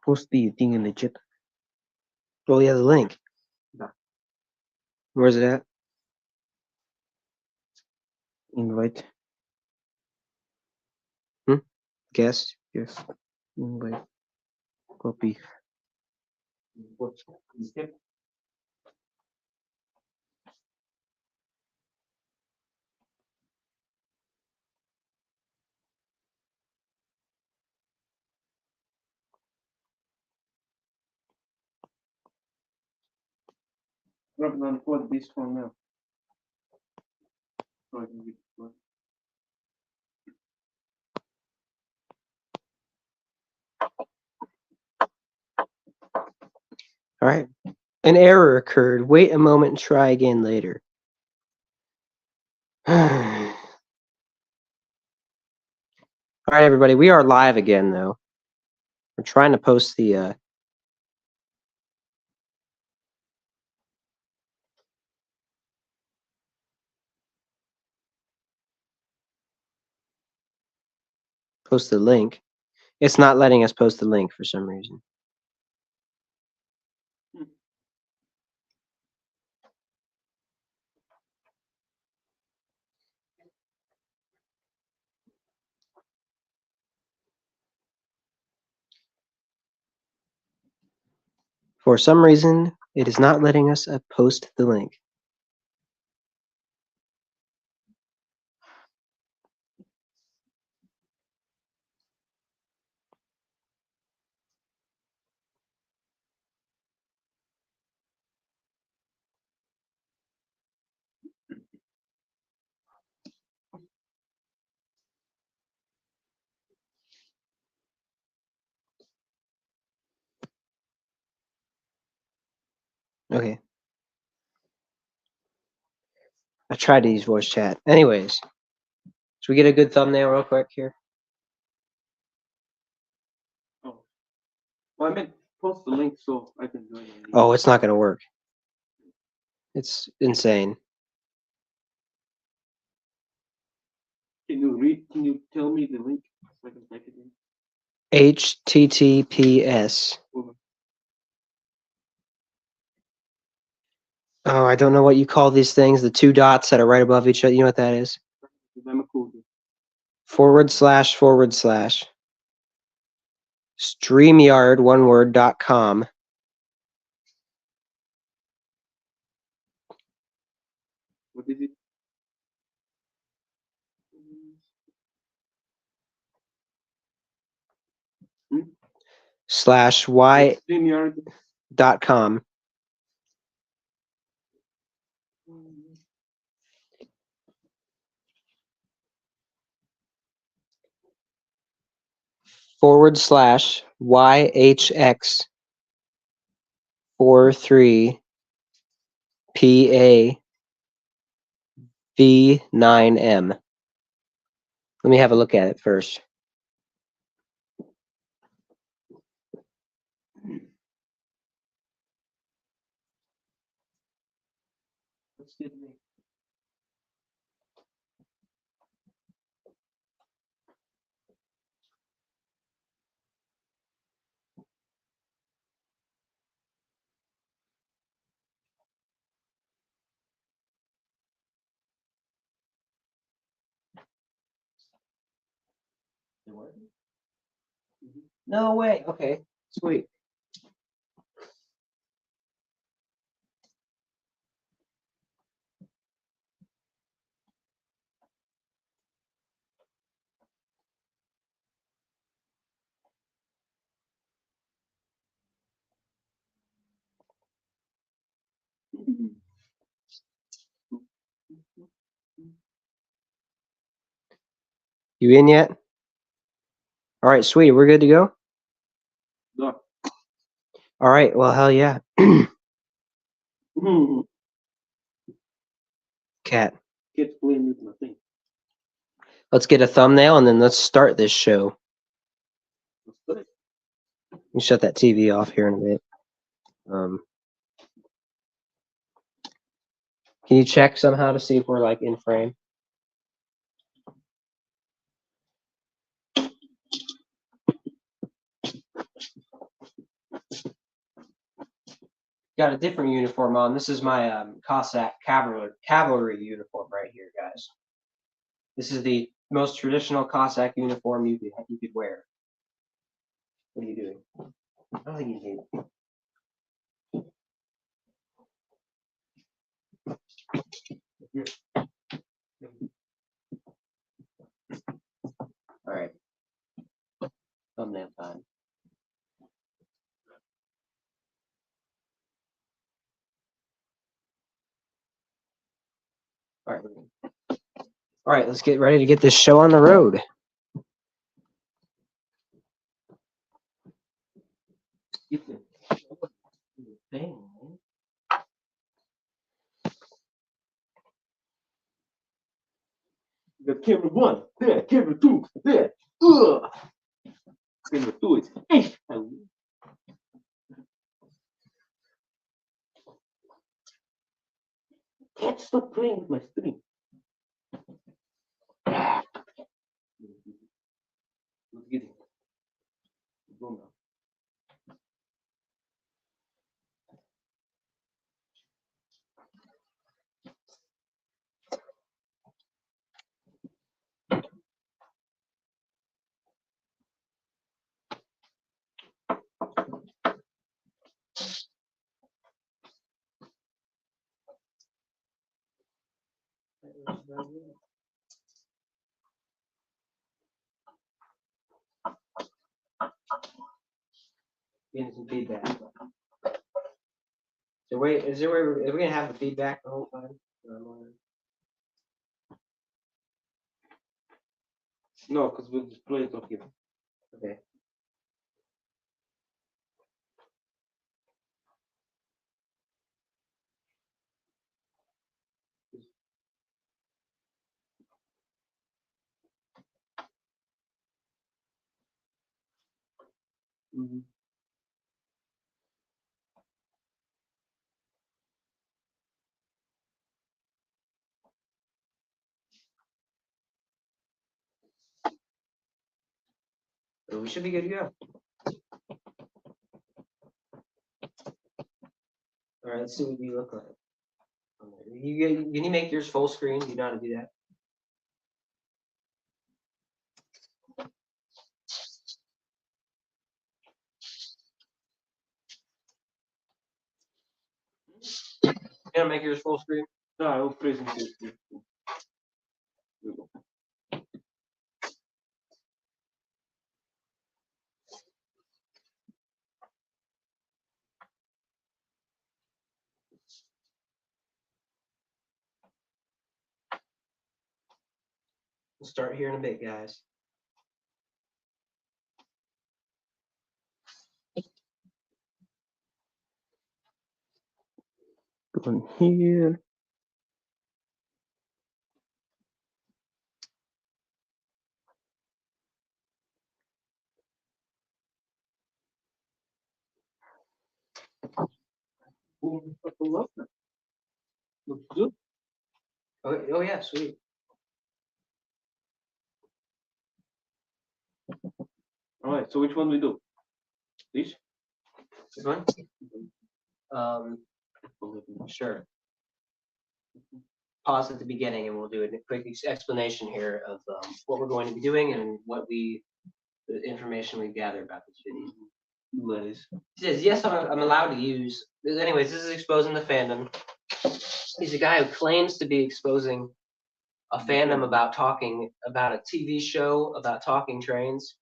Post the thing in the chat. Oh yeah, the link. Yeah. Where's it at? Invite. Guest. Yes. Invite. Copy. Drop down code this one now. All right. An error occurred. Wait a moment and try again later. All right, everybody. We are live again, though. We're trying to post the link. It's not letting us post the link for some reason. For some reason, it is not letting us post the link. Okay. I tried to use voice chat. Anyways, should we get a good thumbnail real quick here? Oh. Well, I meant post the link so I can join. Oh, it's not going to work. It's insane. Can you tell me the link so I can type it in? HTTPS. Oh, I don't know what you call these things. The two dots that are right above each other. You know what that is? I'm a coder. // StreamYard, one word.com. What is it? /y.com. /YHX 43 PA V9M. Let me have a look at it first. What's the name? No way. Okay, sweet. You in yet? All right, sweet. We're good to go? No. All right, well, hell yeah. Cat. Kids playing with my thing. Let's get a thumbnail and then let's start this show. Let's do it. Let me shut that TV off here in a bit. Can you check somehow to see if we're like in frame? got a different uniform on. This is my Cossack cavalry uniform right here, guys. This is the most traditional Cossack uniform you could wear. What are you doing? I don't think you need. All right. Thumbnail time. All right. All right, let's get ready to get this show on the road. Get the thing, man. The camera 1, there, camera 2, there. Camera 2 is hey. Can't stop playing with my stream. Let's get it. Go now. Getting some feedback. So wait, is we gonna have the feedback the whole time? No, because we'll just play it off here. Okay. Mm-hmm. So we should be good to go. All right, let's see what you look like. Can you make yours full screen? Do you know how to do that? You gonna make yours full screen? No, I will present it. We'll start here in a bit, guys. Going here. Boom. Looks good. Oh yeah, sweet. All right. So which one we do? This? This one? Sure. Pause at the beginning and we'll do a quick explanation here of what we're going to be doing and the information we've gathered about this video. Lettuce. He says, yes, I'm allowed to use. Anyways, this is exposing the fandom. He's a guy who claims to be exposing a fandom about a TV show about talking trains.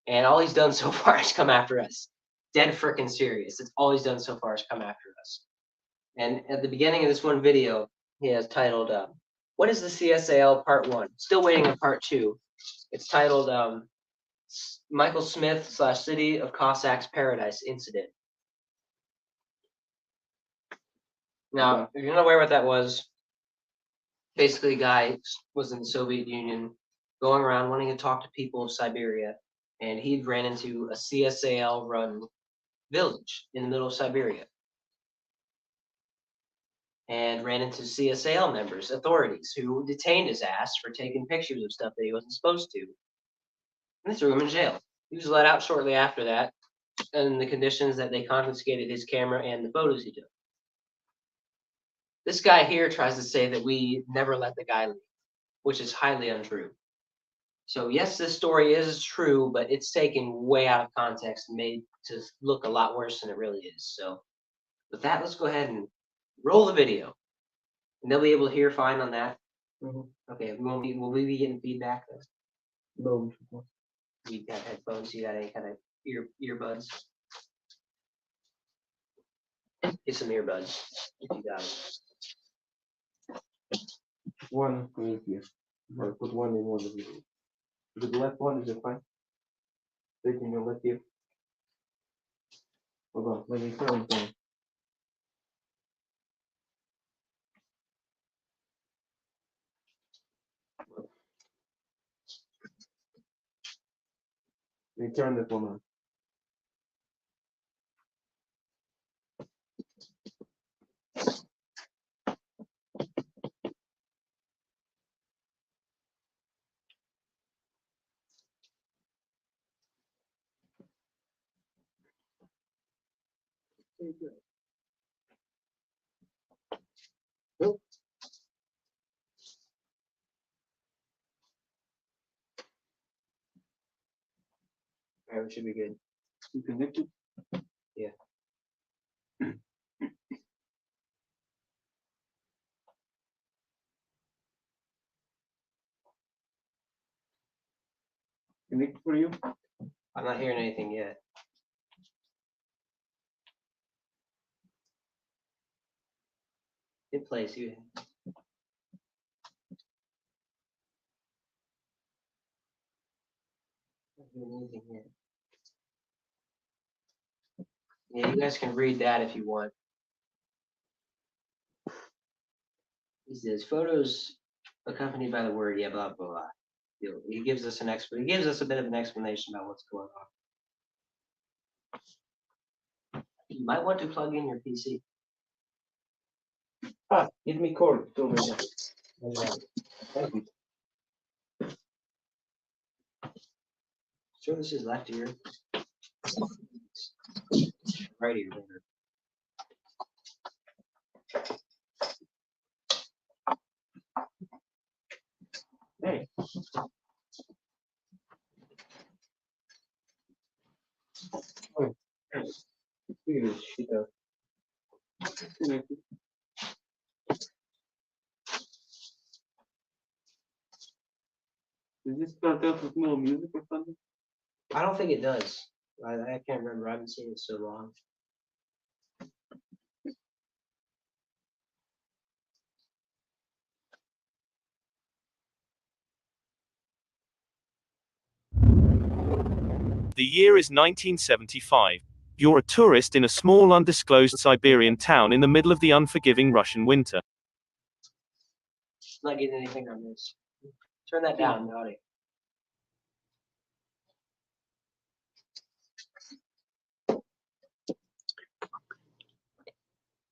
And all he's done so far is come after us. Dead frickin' serious. That's all he's done so far is come after us. And at the beginning of this one video, he has titled, what is the C.S.A.L part 1? Still waiting on part 2. It's titled Michael Smith / City of Cossacks Paradise Incident. Now, if you're not aware what that was, basically a guy was in the Soviet Union going around wanting to talk to people of Siberia, and he ran into a C.S.A.L run village in the middle of Siberia and ran into C.S.A.L members, authorities, who detained his ass for taking pictures of stuff that he wasn't supposed to. And they threw him in jail. He was let out shortly after that, and the conditions that they confiscated his camera and the photos he took. This guy here tries to say that we never let the guy leave, which is highly untrue. So yes, this story is true, but it's taken way out of context and made to look a lot worse than it really is. So with that, let's go ahead and roll the video. And they'll be able to hear fine on that. Okay, will we be getting feedback? No. You got headphones, you got any kind of earbuds? Get some earbuds if you got them. One in here. Or put one in one of you. The left one is it fine? Taking your left ear. Hold on, let me turn it on. Let me turn this one on. Nope. Alright, we should be good. You connected? Yeah. Connected for you? I'm not hearing anything yet. Hit play, see what not hearing anything yet. Yeah, you guys can read that if you want. He says photos accompanied by the word, yeah, blah blah blah. He gives us he gives us a bit of an explanation about what's going on. You might want to plug in your PC. Ah, give me cord. It's over there. Thank you. Sure, this is left ear. Right ear. Hey. Oh, figure this shit out. Connected. Does this start out with more music or something? I don't think it does. I can't remember. I haven't seen it so long. The year is 1975. You're a tourist in a small undisclosed Siberian town in the middle of the unforgiving Russian winter. Not getting anything on this. Turn that down, naughty.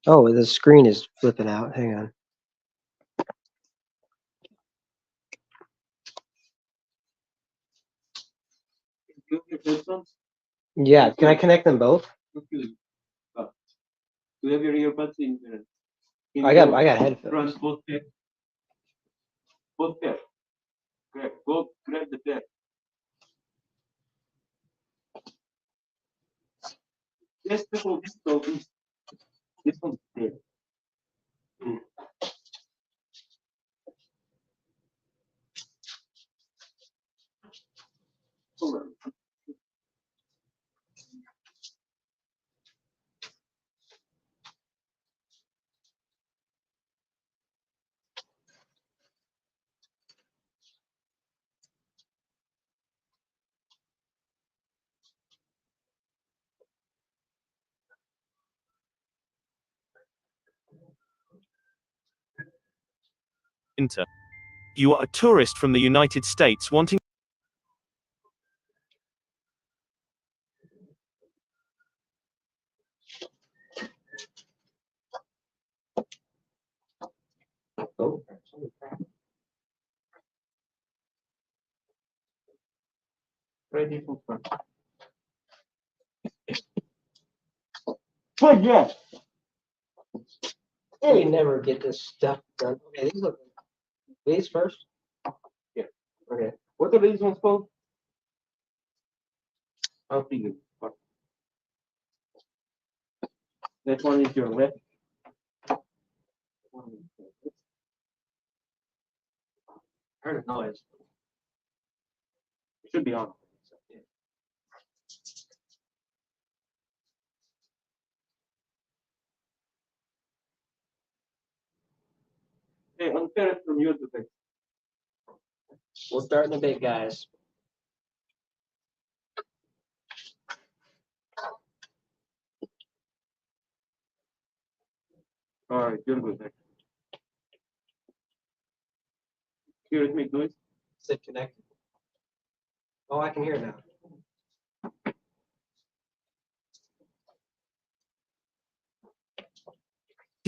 Oh, the screen is flipping out. Hang on. You have your headphones? Yeah, can I connect them both? Okay. Do you have your earbuds in there? I got headphones. Front, both pair. Both pair. Go grab the pair. Just hold this open. This one's there. Hold on. Winter. You are a tourist from the United States wanting Oh. Ready for front. But yeah. Yeah, you never get this stuff done. Okay, these look. These first. Yeah. Okay. What are these ones called? I'll see you. That one is your left. Heard a noise. It should be on. Hey, unpair it from your device. We're starting a bit, guys. All right, you're good. Hear it make noise. Is it connected? Oh, I can hear it now.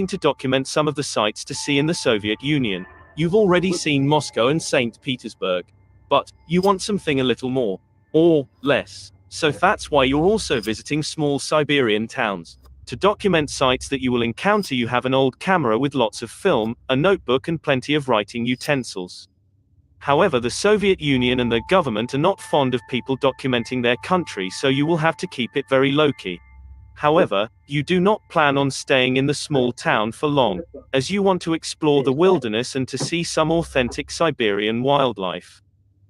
To document some of the sights to see in the Soviet Union. You've already seen Moscow and St. Petersburg. But, you want something a little more. Or, less. So that's why you're also visiting small Siberian towns. To document sights that you will encounter, you have an old camera with lots of film, a notebook, and plenty of writing utensils. However, the Soviet Union and their government are not fond of people documenting their country, so you will have to keep it very low-key. However, you do not plan on staying in the small town for long, as you want to explore the wilderness and to see some authentic Siberian wildlife.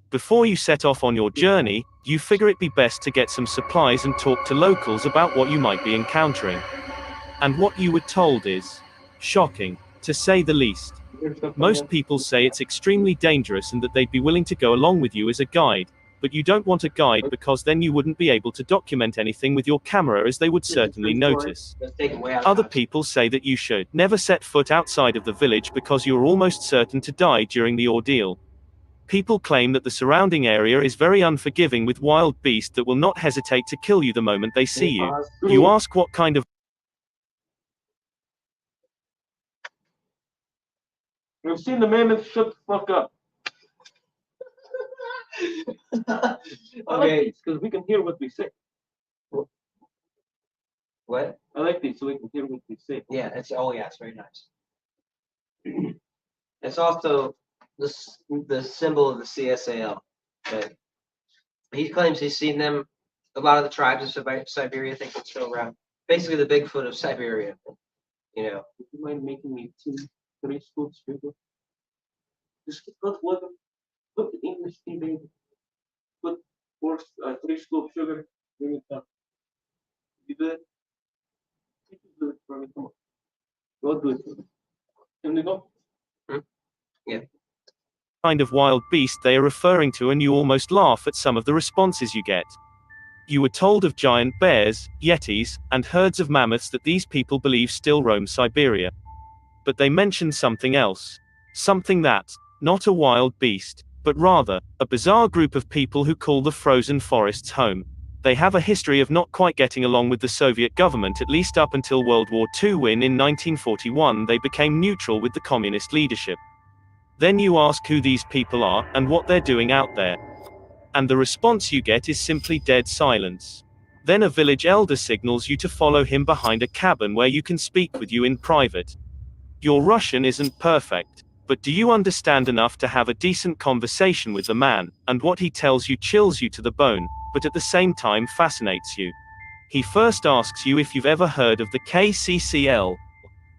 Before you set off on your journey, you figure it'd be best to get some supplies and talk to locals about what you might be encountering. And what you were told is shocking, to say the least. Most people say it's extremely dangerous and that they'd be willing to go along with you as a guide, but you don't want a guide because then you wouldn't be able to document anything with your camera, as they would certainly notice. Let's take it way out of Other touch. people say that you should never set foot outside of the village because you're almost certain to die during the ordeal. People claim that the surrounding area is very unforgiving with wild beasts that will not hesitate to kill you the moment they see you. You ask what kind of You've seen the mammoth. Shut the fuck up. Okay. Because we can hear what we say. What? I like these so we can hear what we say. Yeah, it's it's very nice. It's also the symbol of the C.S.A.L. Okay. He claims he's seen them. A lot of the tribes of Siberia think it's still around. Basically, the Bigfoot of Siberia. You know. Would you mind making me 3 scoops sugar? Just put water. Put the English tea, baby. Put 3 scoops sugar. Bring it up. You do it? You can do it for me. Come on. Go do it. Can we go? Yeah. kind of wild beast they are referring to, and you almost laugh at some of the responses you get. You were told of giant bears, yetis, and herds of mammoths that these people believe still roam Siberia. But they mentioned something else. Something that, not a wild beast, but rather, a bizarre group of people who call the frozen forests home. They have a history of not quite getting along with the Soviet government, at least up until World War II, when in 1941 they became neutral with the communist leadership. Then you ask who these people are, and what they're doing out there. And the response you get is simply dead silence. Then a village elder signals you to follow him behind a cabin where you can speak with you in private. Your Russian isn't perfect, but do you understand enough to have a decent conversation with the man, and what he tells you chills you to the bone, but at the same time fascinates you. He first asks you if you've ever heard of the C.S.A.L,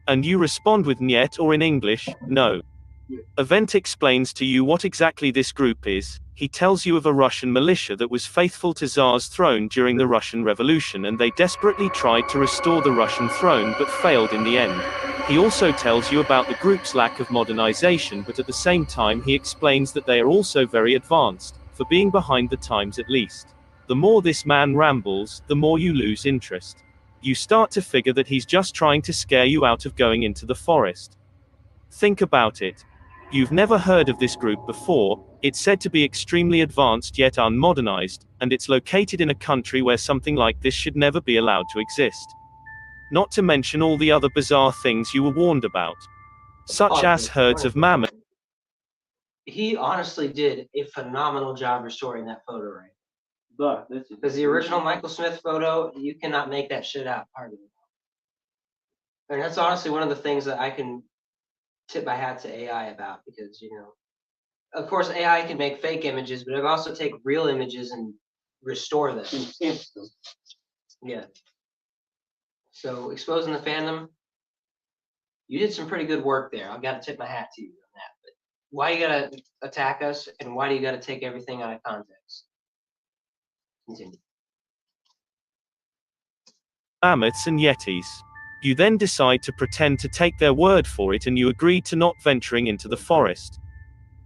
and you respond with "Niet," or in English, "No." Event explains to you what exactly this group is. He tells you of a Russian militia that was faithful to Tsar's throne during the Russian Revolution, and they desperately tried to restore the Russian throne but failed in the end. He also tells you about the group's lack of modernization, but at the same time he explains that they are also very advanced, for being behind the times at least. The more this man rambles, the more you lose interest. You start to figure that he's just trying to scare you out of going into the forest. Think about it. You've never heard of this group before. It's said to be extremely advanced yet unmodernized, and it's located in a country where something like this should never be allowed to exist. Not to mention all the other bizarre things you were warned about, such as herds of mammoths. He honestly did a phenomenal job restoring that photo, right? Because the original Michael Smith photo, you cannot make that shit out. Pardon me. And that's honestly one of the things that I can tip my hat to AI about, because of course AI can make fake images, but it can also take real images and restore them. Enhance them. Yeah. So exposing the fandom, you did some pretty good work there. I've got to tip my hat to you on that. But why you gotta attack us, and why do you gotta take everything out of context? Continue. Mammoths and yetis. You then decide to pretend to take their word for it and you agree to not venturing into the forest.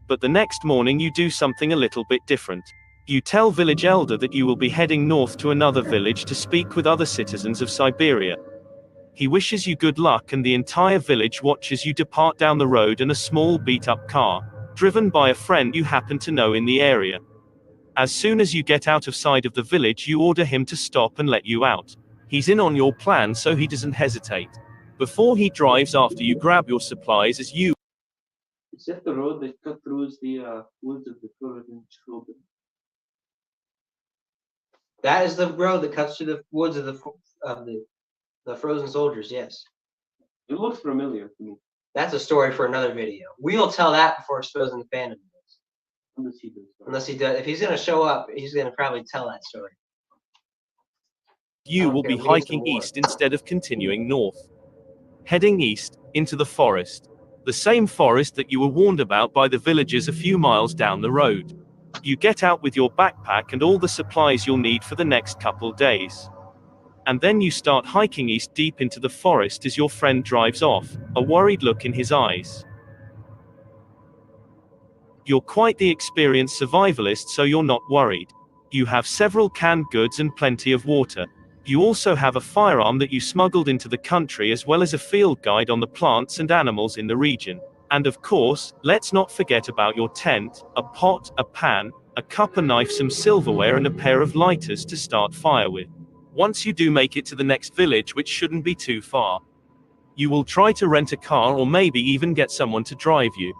But the next morning you do something a little bit different. You tell village elder that you will be heading north to another village to speak with other citizens of Siberia. He wishes you good luck and the entire village watches you depart down the road in a small beat-up car, driven by a friend you happen to know in the area. As soon as you get out of sight of the village you order him to stop and let you out. He's in on your plan so he doesn't hesitate. Before he drives after you grab your supplies as you Is that the road that cut through the woods of the frozen children? That is the road that cuts through the woods of the frozen soldiers. Yes, It looks familiar to me. that's a story for another video. We'll tell that before exposing the fandom. Unless he does. Unless he does, if he's gonna show up, he's gonna probably tell that story. will be We need some hiking more. east instead of continuing north. Heading east, into the forest. The same forest that you were warned about by the villagers a few miles down the road. You get out with your backpack and all the supplies you'll need for the next couple days. And then you start hiking east deep into the forest as your friend drives off, a worried look in his eyes. You're quite the experienced survivalist, so you're not worried. You have several canned goods and plenty of water. You also have a firearm that you smuggled into the country, as well as a field guide on the plants and animals in the region. And of course, let's not forget about your tent, a pot, a pan, a cup, a knife, some silverware, and a pair of lighters to start fire with. Once you do make it to the next village, which shouldn't be too far, you will try to rent a car or maybe even get someone to drive you.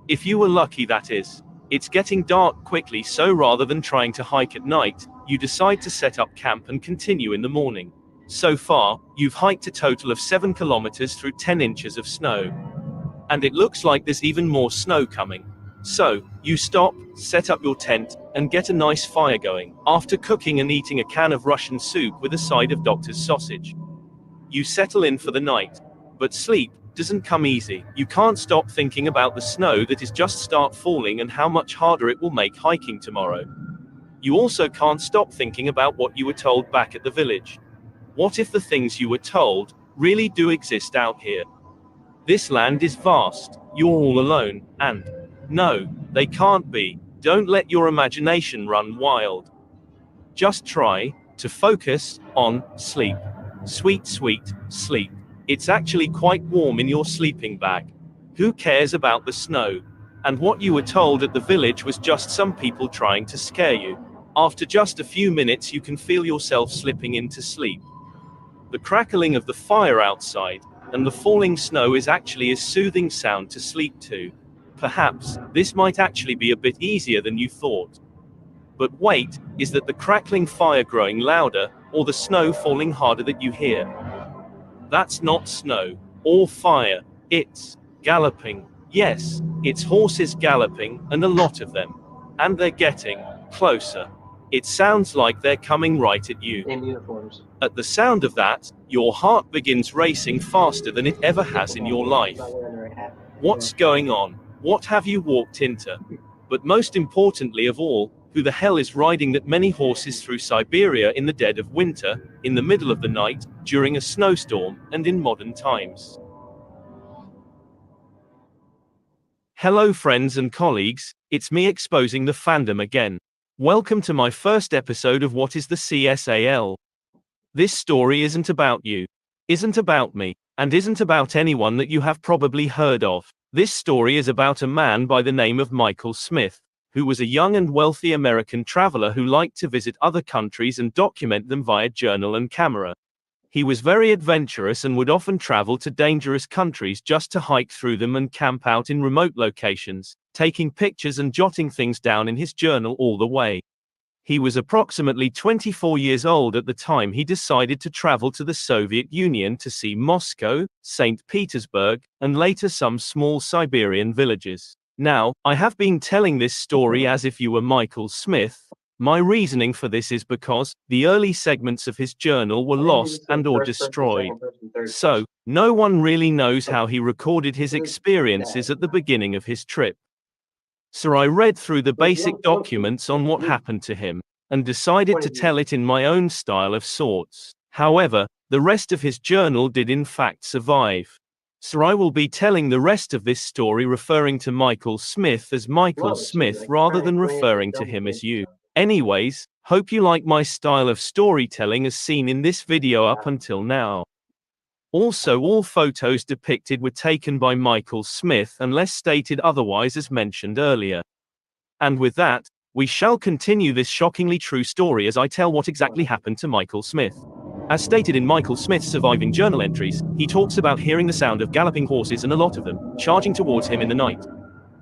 If you were lucky, that is. It's getting dark quickly, so rather than trying to hike at night, you decide to set up camp and continue in the morning. So far, you've hiked a total of 7 kilometers through 10 inches of snow. And it looks like there's even more snow coming. So, you stop, set up your tent, and get a nice fire going, after cooking and eating a can of Russian soup with a side of doctor's sausage. You settle in for the night. But sleep doesn't come easy. You can't stop thinking about the snow that is just start falling and how much harder it will make hiking tomorrow. You also can't stop thinking about what you were told back at the village. What if the things you were told really do exist out here? This land is vast, you're all alone, and no, they can't be. Don't let your imagination run wild. Just try to focus on sleep. Sweet, sweet sleep. It's actually quite warm in your sleeping bag. Who cares about the snow? And what you were told at the village was just some people trying to scare you. After just a few minutes, you can feel yourself slipping into sleep. The crackling of the fire outside and the falling snow is actually a soothing sound to sleep to. Perhaps this might actually be a bit easier than you thought. But wait, is that the crackling fire growing louder, or the snow falling harder that you hear? That's not snow, or fire, it's galloping. Yes, it's horses galloping, and a lot of them. And they're getting closer. It sounds like they're coming right at you. In uniforms. At the sound of that, your heart begins racing faster than it ever has in your life. Not wearing the right hat. What's going on? What have you walked into? But most importantly of all, who the hell is riding that many horses through Siberia in the dead of winter, in the middle of the night, during a snowstorm, and in modern times? Hello friends and colleagues, it's me exposing the fandom again. Welcome to my first episode of What is the C.S.A.L. This story isn't about you, isn't about me, and isn't about anyone that you have probably heard of. This story is about a man by the name of Michael Smith, who was a young and wealthy American traveler who liked to visit other countries and document them via journal and camera. He was very adventurous and would often travel to dangerous countries just to hike through them and camp out in remote locations, taking pictures and jotting things down in his journal all the way. He was approximately 24 years old at the time he decided to travel to the Soviet Union to see Moscow, St. Petersburg, and later some small Siberian villages. Now, I have been telling this story as if you were Michael Smith. My reasoning for this is because the early segments of his journal were lost and or destroyed. So, no one really knows how he recorded his experiences at the beginning of his trip. So I read through the basic documents on what happened to him, and decided to tell it in my own style of sorts. However, the rest of his journal did in fact survive. So I will be telling the rest of this story referring to Michael Smith as Michael Smith rather than referring to him as you. Anyways, hope you like my style of storytelling as seen in this video up until now. Also, all photos depicted were taken by Michael Smith unless stated otherwise as mentioned earlier. And with that, we shall continue this shockingly true story as I tell what exactly happened to Michael Smith. As stated in Michael Smith's surviving journal entries, he talks about hearing the sound of galloping horses and a lot of them, charging towards him in the night.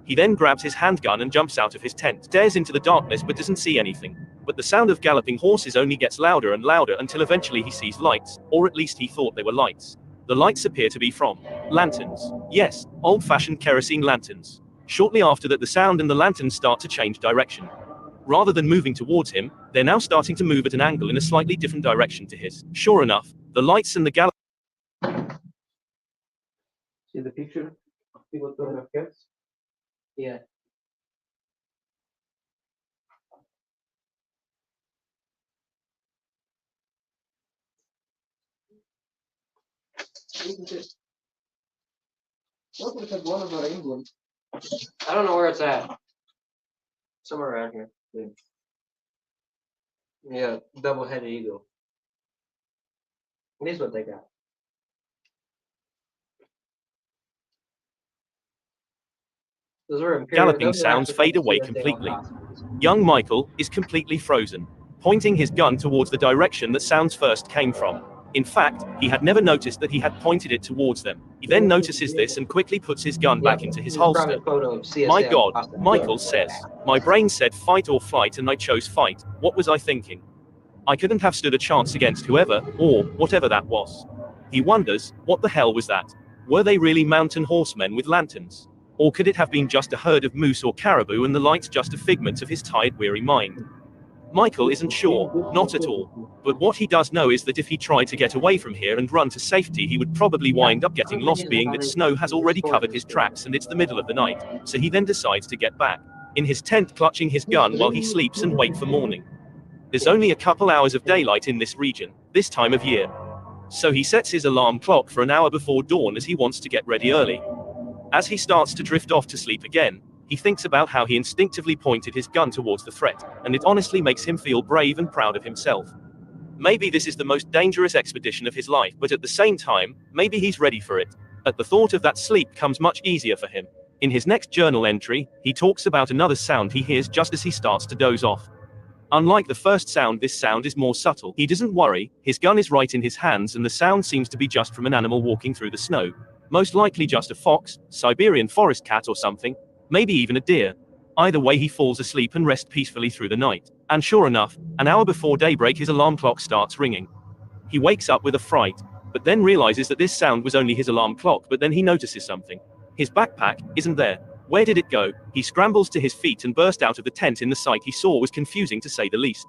He then grabs his handgun and jumps out of his tent, stares into the darkness but doesn't see anything. But the sound of galloping horses only gets louder and louder until eventually he sees lights, or at least he thought they were lights. The lights appear to be from lanterns. Yes, old-fashioned kerosene lanterns. Shortly after that, the sound and the lanterns start to change direction. Rather than moving towards him, they're now starting to move at an angle in a slightly different direction to his. Sure enough, the lights and the See the picture of people talking of cats? Yeah. What was that one about England? I don't know where it's at. Somewhere around here. Yeah, double-headed eagle. It is what they got. Those are galloping sounds fade away completely. Young Michael is completely frozen, pointing his gun towards the direction that sounds first came from. In fact, he had never noticed that he had pointed it towards them. He then notices this and quickly puts his gun back into his holster. My God, Michael says. My brain said fight or flight and I chose fight. What was I thinking? I couldn't have stood a chance against whoever, or whatever that was. He wonders, what the hell was that? Were they really mountain horsemen with lanterns? Or could it have been just a herd of moose or caribou and the lights just a figment of his tired, weary mind? Michael isn't sure, not at all. But what he does know is that if he tried to get away from here and run to safety, he would probably wind up getting lost, being that snow has already covered his tracks and it's the middle of the night. So he then decides to get back in his tent, clutching his gun while he sleeps and wait for morning. There's only a couple hours of daylight in this region, this time of year. So he sets his alarm clock for an hour before dawn as he wants to get ready early. As he starts to drift off to sleep again, he thinks about how he instinctively pointed his gun towards the threat, and it honestly makes him feel brave and proud of himself. Maybe this is the most dangerous expedition of his life, but at the same time, maybe he's ready for it. At the thought of that, sleep comes much easier for him. In his next journal entry, he talks about another sound he hears just as he starts to doze off. Unlike the first sound, this sound is more subtle. He doesn't worry, his gun is right in his hands and the sound seems to be just from an animal walking through the snow. Most likely just a fox, Siberian forest cat or something, maybe even a deer. Either way, he falls asleep and rests peacefully through the night. And sure enough, an hour before daybreak his alarm clock starts ringing. He wakes up with a fright, but then realizes that this sound was only his alarm clock. But then he notices something. His backpack isn't there. Where did it go? He scrambles to his feet and burst out of the tent. In the sight he saw was confusing to say the least.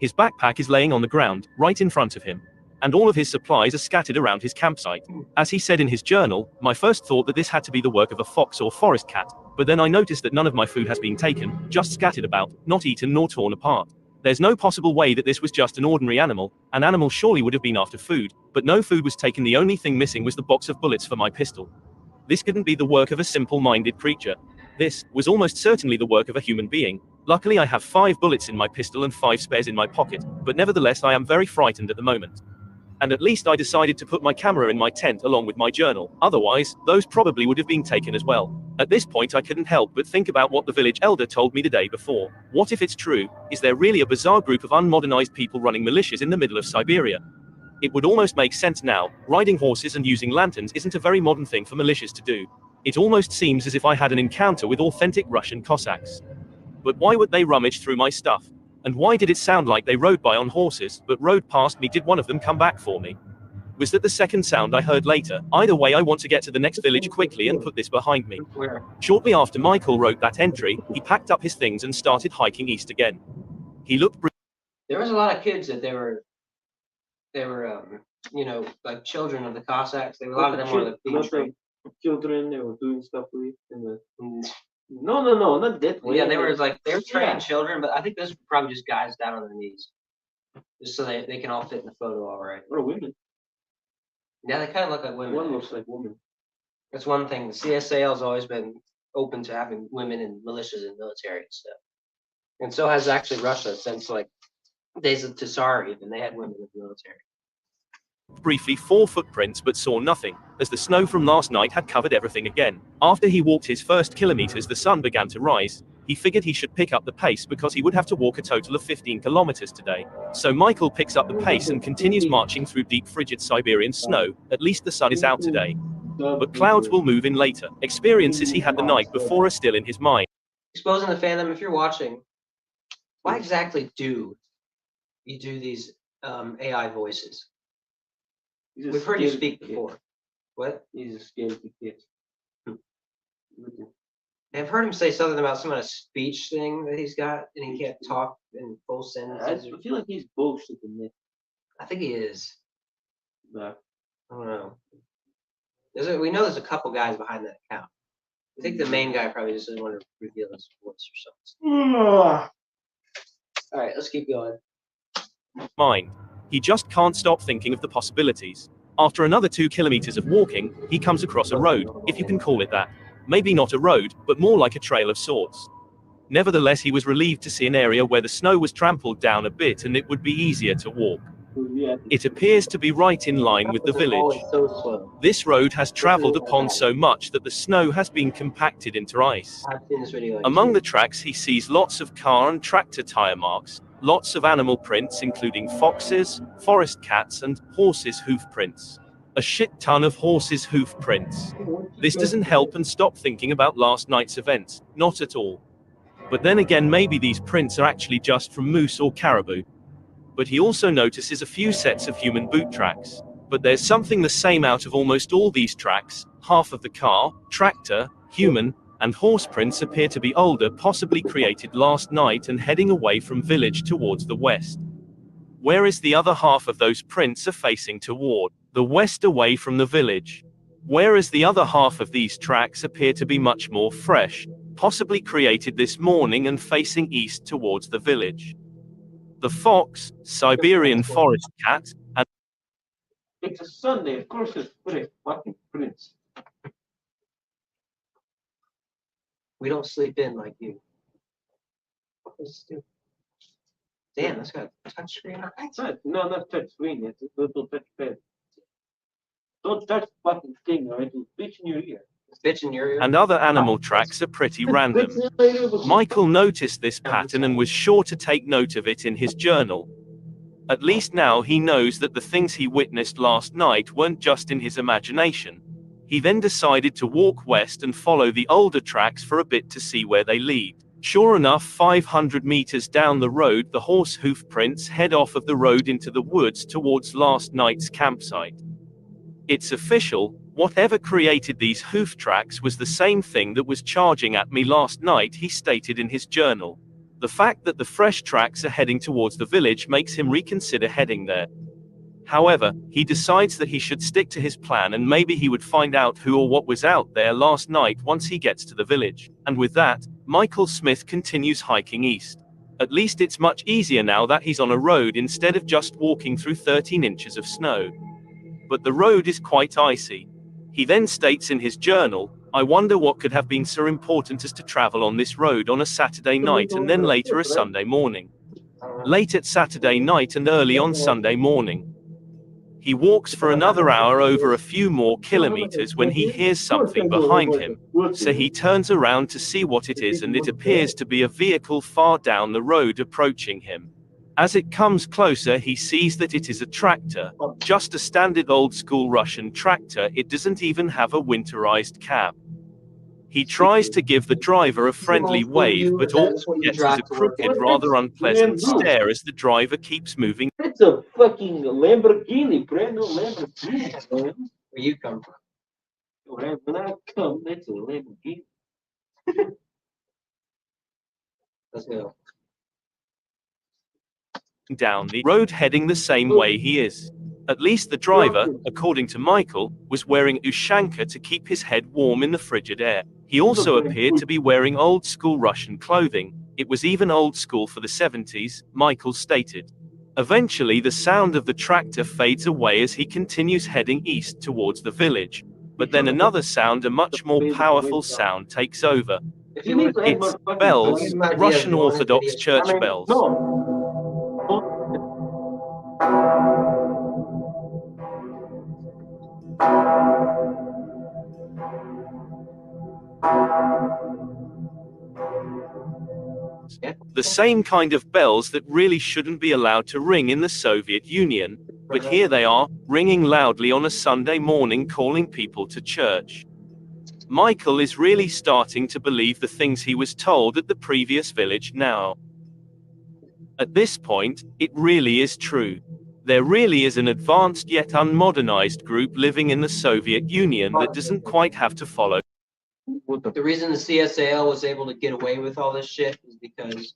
His backpack is laying on the ground, right in front of him. And all of his supplies are scattered around his campsite. As he said in his journal, my first thought that this had to be the work of a fox or forest cat, but then I noticed that none of my food has been taken, just scattered about, not eaten nor torn apart. There's no possible way that this was just an ordinary animal. An animal surely would have been after food, but no food was taken. The only thing missing was the box of bullets for my pistol. This couldn't be the work of a simple-minded creature. This was almost certainly the work of a human being. Luckily I have 5 bullets in my pistol and 5 spares in my pocket, but nevertheless I am very frightened at the moment. And at least I decided to put my camera in my tent along with my journal. Otherwise, those probably would have been taken as well. At this point I couldn't help but think about what the village elder told me the day before. What if it's true? Is there really a bizarre group of unmodernized people running militias in the middle of Siberia? It would almost make sense now. Riding horses and using lanterns isn't a very modern thing for militias to do. It almost seems as if I had an encounter with authentic Russian Cossacks. But why would they rummage through my stuff? And why did it sound like they rode by on horses, but rode past me? Did one of them come back for me? Was that the second sound I heard later? Either way, I want to get to the next village quickly and put this behind me. Where? Shortly after Michael wrote that entry, he packed up his things and started hiking east again. He looked There was a lot of kids that they were, like children of the Cossacks. A lot of them were being trained. Children, they were doing stuff with No, not that way. Yeah, they were trained children, but I think those were probably just guys down on their knees, just so they can all fit in the photo all right. Or women. Yeah, they kind of look like women. One looks like woman. That's one thing. The C.S.A.L has always been open to having women in militias and military and stuff, and so has actually Russia since like days of Tsar. Even they had women in the military. briefly 4 footprints but saw nothing, as the snow from last night had covered everything again. After he walked his first kilometers, the sun began to rise. He figured he should pick up the pace because he would have to walk a total of 15 kilometers today. So Michael picks up the pace and continues marching through deep frigid Siberian snow. At least the sun is out today. But clouds will move in later. Experiences he had the night before are still in his mind. Exposing the fandom, if you're watching, why exactly do you do these AI voices? We've heard you speak before. What? He's a scared kid. I've heard him say something about some kind of speech thing that he's got, and he can't talk in full I sentences. feel like he's bullshitting it. I think he is. But I don't know. We know there's a couple guys behind that account. I think the main guy probably just doesn't want to reveal his voice or something. All right, let's keep going. Mind. He just can't stop thinking of the possibilities. After another 2 kilometers of walking, he comes across a road, if you can call it that. Maybe not a road, but more like a trail of sorts. Nevertheless, he was relieved to see an area where the snow was trampled down a bit and it would be easier to walk. It appears to be right in line with the village. This road has traveled upon so much that the snow has been compacted into ice. I've seen this video. Among the tracks, he sees lots of car and tractor tire marks, lots of animal prints including foxes, forest cats and horses' hoof prints. A shit ton of horses' hoof prints. This doesn't help and stop thinking about last night's events, not at all. But then again, maybe these prints are actually just from moose or caribou. But he also notices a few sets of human boot tracks. But there's something the same out of almost all these tracks. Half of the car, tractor, human, and horse prints appear to be older, possibly created last night and heading away from village towards the west. Whereas the other half of those prints are facing toward the west away from the village. Whereas the other half of these tracks appear to be much more fresh, possibly created this morning and facing east towards the village. The fox, Siberian forest cat, and it's a Sunday, of course it's pretty fucking prince. We don't sleep in like you. Damn, that's got a touch screen on it. No, not touch screen, it's a little touch pad. Don't touch the fucking thing, or it'll bitch in your ear. Bitch in your ear. and other animal tracks are pretty random. Michael noticed this pattern and was sure to take note of it in his journal. At least now he knows that the things he witnessed last night weren't just in his imagination. He then decided to walk west and follow the older tracks for a bit to see where they lead. Sure enough, 500 meters down the road, the horse hoof prints head off of the road into the woods towards last night's campsite. It's official, whatever created these hoof tracks was the same thing that was charging at me last night, he stated in his journal. The fact that the fresh tracks are heading towards the village makes him reconsider heading there. However, he decides that he should stick to his plan and maybe he would find out who or what was out there last night once he gets to the village. And with that, Michael Smith continues hiking east. At least it's much easier now that he's on a road instead of just walking through 13 inches of snow. But the road is quite icy. He then states in his journal, I wonder what could have been so important as to travel on this road on a Saturday night and then later a Sunday morning. Late at Saturday night and early on Sunday morning. He walks for another hour over a few more kilometers when he hears something behind him, so he turns around to see what it is and it appears to be a vehicle far down the road approaching him. As it comes closer, he sees that it is a tractor, just a standard old-school Russian tractor. It doesn't even have a winterized cab. He tries to give the driver a friendly wave, but all he gets is a crooked, rather unpleasant stare as the driver keeps moving. That's a fucking Lamborghini, brand new Lamborghini, man. Where you come from? When I come, that's a Lamborghini. Let's go. Down the road heading the same way he is. At least the driver, according to Michael, was wearing ushanka to keep his head warm in the frigid air. He also appeared to be wearing old-school Russian clothing. It was even old school for the 70s, Michael stated. Eventually the sound of the tractor fades away as he continues heading east towards the village. But then another sound, a much more powerful sound, takes over. If you would, It's bells, Russian Orthodox church bells. The same kind of bells that really shouldn't be allowed to ring in the Soviet Union, but here they are, ringing loudly on a Sunday morning, calling people to church. Michael is really starting to believe the things he was told at the previous village now. At this point, it really is true. There really is an advanced yet unmodernized group living in the Soviet Union that doesn't quite have to follow. the reason the C.S.A.L was able to get away with all this shit is because,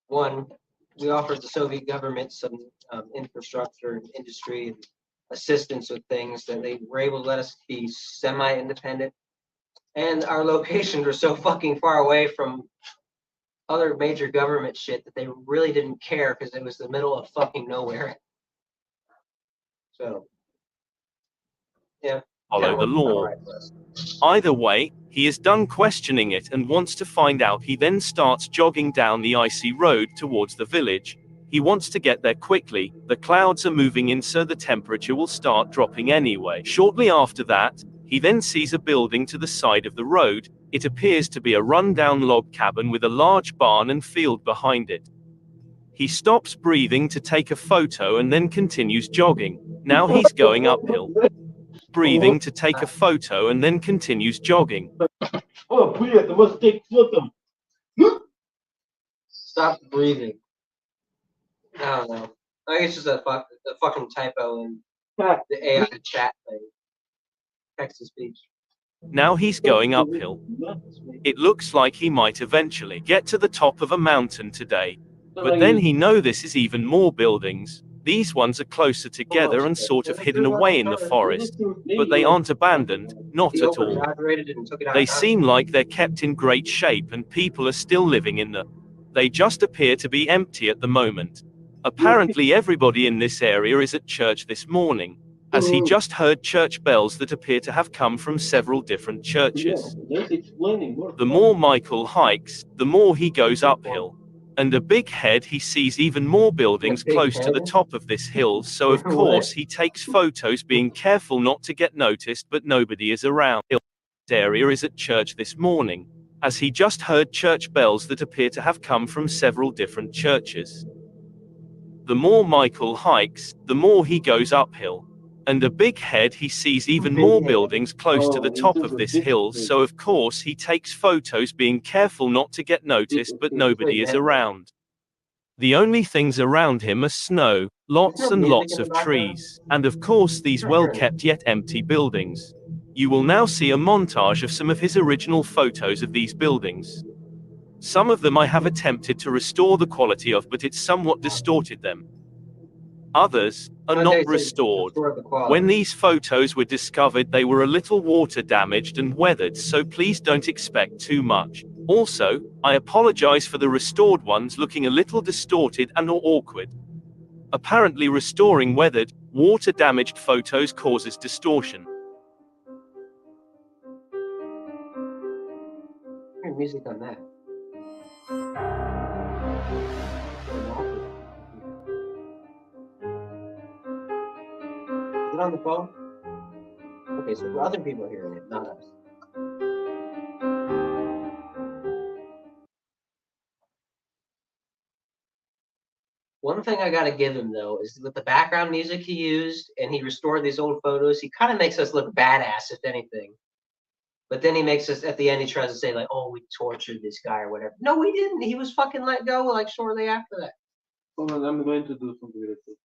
one, we offered the Soviet government some infrastructure and industry and assistance with things that they were able to let us be semi-independent. And our locations were so fucking far away from other major government shit that they really didn't care because it was the middle of fucking nowhere. So, yeah. Follow the law. Either way, he is done questioning it and wants to find out. He then starts jogging down the icy road towards the village. He wants to get there quickly. The clouds are moving in, so the temperature will start dropping anyway. Shortly after that, he then sees a building to the side of the road. It appears to be a rundown log cabin with a large barn and field behind it. He stops breathing to take a photo and then continues jogging. Now he's going uphill. Breathing to take a photo and then continues jogging. Oh, привет, I must take photo. Stop breathing. I don't know. I think it's just a fucking typo in the AI chat thing. Text to speech. Now he's going uphill. It looks like he might eventually get to the top of a mountain today. But then he knows this is even more buildings. These ones are closer together and sort of hidden away in the forest. But they aren't abandoned, not at all. They seem like they're kept in great shape and people are still living in them. They just appear to be empty at the moment. Apparently everybody in this area is at church this morning, as he just heard church bells that appear to have come from several different churches. The more Michael hikes, the more he goes uphill. And a big head, he sees even more buildings close to the top of this hill, so of course he takes photos, being careful not to get noticed, but nobody is around. This area is at church this morning, as he just heard church bells that appear to have come from several different churches. The more Michael hikes, the more he goes uphill. And a big head, he sees even more buildings close to the top of this hill, so of course he takes photos, being careful not to get noticed, but nobody is around. The only things around him are snow, lots and lots of trees, and of course these well-kept yet empty buildings. You will now see a montage of some of his original photos of these buildings. Some of them I have attempted to restore the quality of, but it's somewhat distorted them. Others are not restored. When these photos were discovered, they were a little water damaged and weathered, so please don't expect too much. Also, I apologize for the restored ones looking a little distorted and or awkward. Apparently restoring weathered, water damaged photos causes distortion. Hear music on that. Is it on the phone? Okay, so other people are hearing it, not us. One thing I gotta give him though is with the background music he used and he restored these old photos, he kind of makes us look badass, if anything. But then he makes us at the end. He tries to say like, "Oh, we tortured this guy or whatever." No, we didn't. He was fucking let go like shortly after that. Hold on, I'm going to do something with it.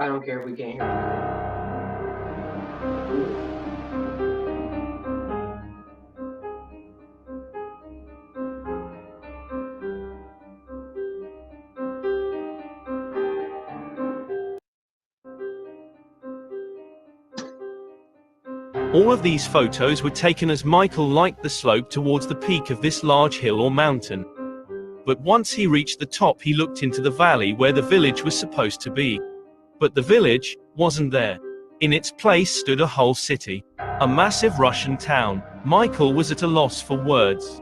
I don't care if we can't hear All of these photos were taken as Michael liked the slope towards the peak of this large hill or mountain. But once he reached the top, he looked into the valley where the village was supposed to be. But the village wasn't there. In its place stood a whole city, a massive Russian town. Michael was at a loss for words.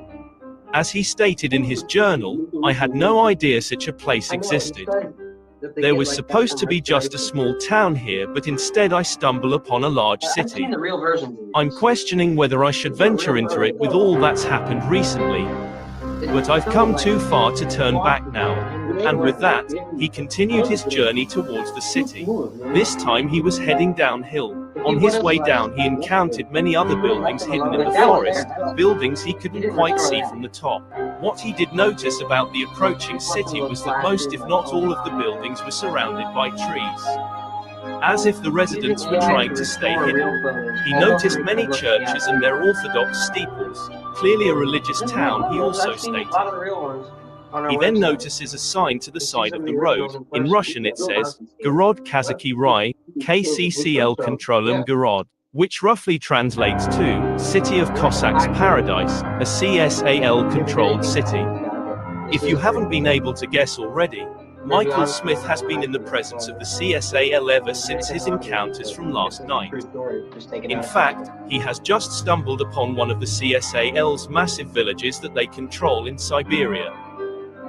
As he stated in his journal, I had no idea such a place existed. There was supposed to be just a small town here, but instead I stumble upon a large I've city. seen the real versions. I'm questioning whether I should venture into it with all that's happened recently. But I've come too far to turn back now. And with that, he continued his journey towards the city. This time he was heading downhill. On his way down, he encountered many other buildings hidden in the forest, buildings he couldn't quite see from the top. What he did notice about the approaching city was that most, if not all, of the buildings were surrounded by trees, as if the residents were trying to stay hidden. He noticed many churches and their orthodox steeples, clearly a religious town, he also stated. He then notices a sign to the side of the road. In Russian it says, Город Kazaki Rai, C.S.A.L Controlem Город, which roughly translates to, City of Cossacks Paradise, a C.S.A.L controlled city. If you haven't been able to guess already, Michael Smith has been in the presence of the C.S.A.L ever since his encounters from last night. In fact, he has just stumbled upon one of the C.S.A.L's massive villages that they control in Siberia.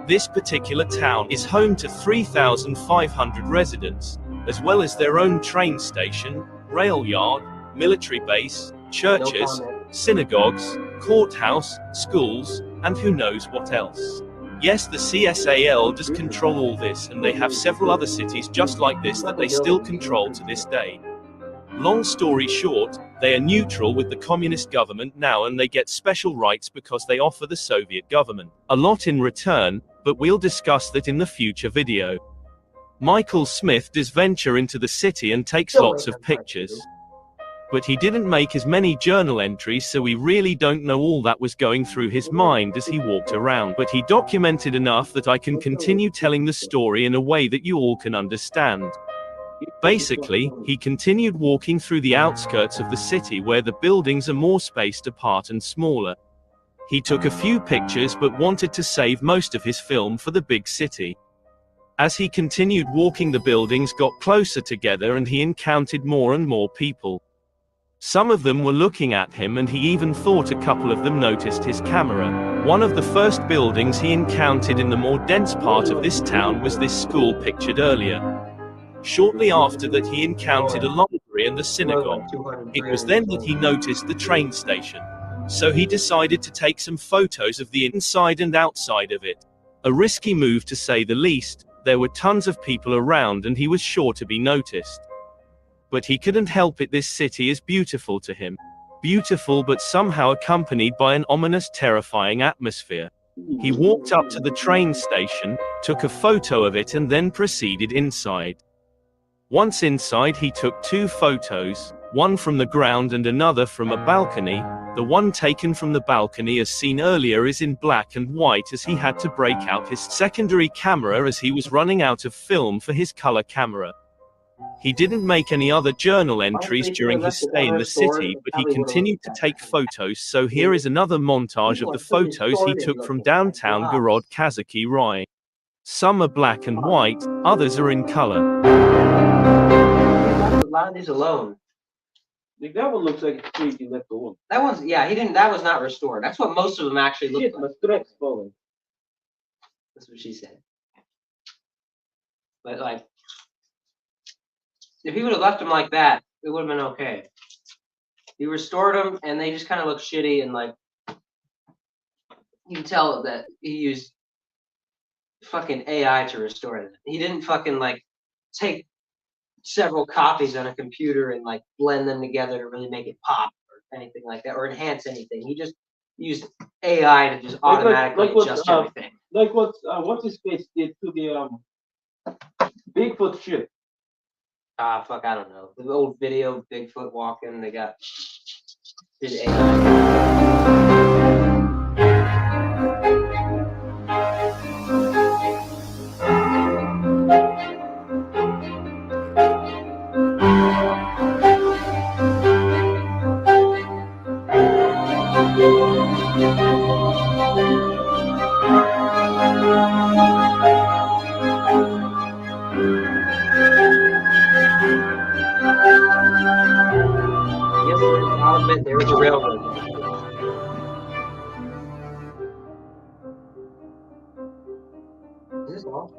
This particular town is home to 3,500 residents, as well as their own train station, rail yard, military base, churches, synagogues, courthouse, schools, and who knows what else. Yes, the C.S.A.L does control all this, and they have several other cities just like this that they still control to this day. Long story short, they are neutral with the communist government now, and they get special rights because they offer the Soviet government a lot in return, but we'll discuss that in the future video. Michael Smith does venture into the city and takes lots of pictures. But he didn't make as many journal entries, so we really don't know all that was going through his mind as he walked around. But he documented enough that I can continue telling the story in a way that you all can understand. Basically, he continued walking through the outskirts of the city where the buildings are more spaced apart and smaller. He took a few pictures but wanted to save most of his film for the big city. As he continued walking, the buildings got closer together and he encountered more and more people. Some of them were looking at him, and he even thought a couple of them noticed his camera. One of the first buildings he encountered in the more dense part of this town was this school pictured earlier. Shortly after that, he encountered a library and the synagogue. It was then that he noticed the train station. So he decided to take some photos of the inside and outside of it. A risky move to say the least. There were tons of people around and he was sure to be noticed. But he couldn't help it, this city is beautiful to him. Beautiful, but somehow accompanied by an ominous, terrifying atmosphere. He walked up to the train station, took a photo of it and then proceeded inside. Once inside, he took two photos, one from the ground and another from a balcony. The one taken from the balcony as seen earlier is in black and white, as he had to break out his secondary camera as he was running out of film for his color camera. He didn't make any other journal entries during his stay in the city, but he continued to take photos, so here is another montage of the photos he took from downtown Город Kazaki Rai. Some are black and white, others are in color. A lot of these alone. Like, that one looks like it's crazy left alone. That one's, yeah, that was not restored. That's what most of them actually look Shit, like. my strap's falling. That's what she said. But like, if he would have left them like that, it would have been okay. He restored them, and they just kind of look shitty, and like you can tell that he used fucking AI to restore them. He didn't fucking like take several copies on a computer and like blend them together to really make it pop or anything like that, or enhance anything. He just used AI to just automatically adjust everything. Like what his face did to the Bigfoot shit. Ah, fuck, I don't know. The old video of Bigfoot walking, they got did AI. Yes, I'll admit there was a railroad. Is this all?